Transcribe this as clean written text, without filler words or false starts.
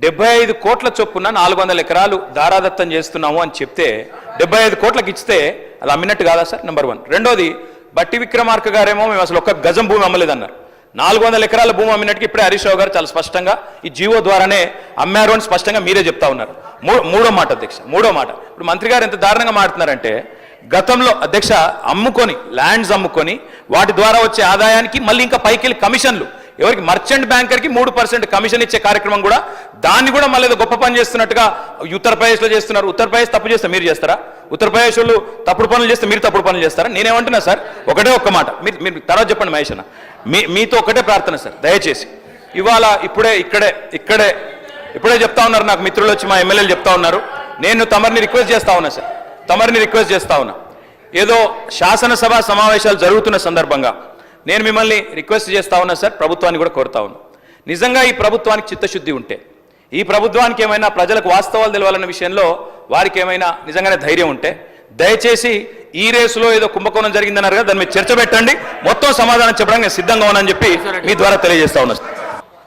75 కోట్ల చొప్పున 400 ఎకరాలు దారాదత్తం చేస్తున్నాము అని చెప్తే 75 కోట్లకు ఇస్తే అది అమ్మినట్టు కాదా సార్? నెంబర్ 1. రెండోది, బట్టి విక్రమార్క గారేమో మేము అసలు ఒక్క గజం భూమి అమ్మలేదన్నారు. 400 ఎకరాల భూమి అమ్మినట్టుగా ఇప్పుడే హరీష్ రావు గారు చాలా స్పష్టంగా ఈ జీవో ద్వారానే అమ్మారు అని స్పష్టంగా మీరే చెప్తా ఉన్నారు. మూడో మాట అధ్యక్ష, మూడో మాట, ఇప్పుడు మంత్రి గారు ఎంత దారుణంగా మాట్లాడుతున్నారంటే, గతంలో అధ్యక్ష అమ్ముకొని ల్యాండ్స్ అమ్ముకొని వాటి ద్వారా వచ్చే ఆదాయానికి మళ్ళీ ఇంకా పైకి వెళ్ళి కమిషన్లు, ఎవరికి మర్చెంట్ బ్యాంకర్కి 3% కమిషన్ ఇచ్చే కార్యక్రమం కూడా, దాన్ని కూడా మళ్ళీ ఏదో గొప్ప పని చేస్తున్నట్టుగా ఉత్తరప్రదేశ్లో చేస్తున్నారు. ఉత్తరప్రదేశ్ తప్పు చేస్తే మీరు చేస్తారా? ఉత్తరప్రదేశ్ వాళ్ళు తప్పుడు పనులు చేస్తే మీరు తప్పుడు పనులు చేస్తారా? నేనేమంటున్నా సార్, ఒక్క మాట మీరు తర్వాత చెప్పండి మహేష్ అన్న, మీతో ఒకటే ప్రార్థన సార్, దయచేసి ఇవాళ ఇప్పుడే చెప్తా ఉన్నారు నాకు మిత్రులు వచ్చి, మా ఎమ్మెల్యేలు చెప్తా ఉన్నారు, నేను తమరిని రిక్వెస్ట్ చేస్తా ఉన్నా సార్, ఏదో శాసనసభ సమావేశాలు జరుగుతున్న సందర్భంగా నేను మిమ్మల్ని రిక్వెస్ట్ చేస్తా ఉన్నా సార్, ప్రభుత్వాన్ని కూడా కోరుతా ఉన్నా, నిజంగా ఈ ప్రభుత్వానికి చిత్తశుద్ధి ఉంటే, ఈ ప్రభుత్వానికి ఏమైనా ప్రజలకు వాస్తవాలు తెలవాలన్న విషయంలో వారికి ఏమైనా నిజంగానే ధైర్యం ఉంటే, దయచేసి ఈ రేసులో ఏదో కుంభకోణం జరిగిందన్నారు కదా, దాని మీద చర్చ పెట్టండి, మొత్తం సమాధానం చెప్పడానికి నేను సిద్ధంగా ఉన్నానని చెప్పి మీ ద్వారా తెలియజేస్తా ఉన్నా.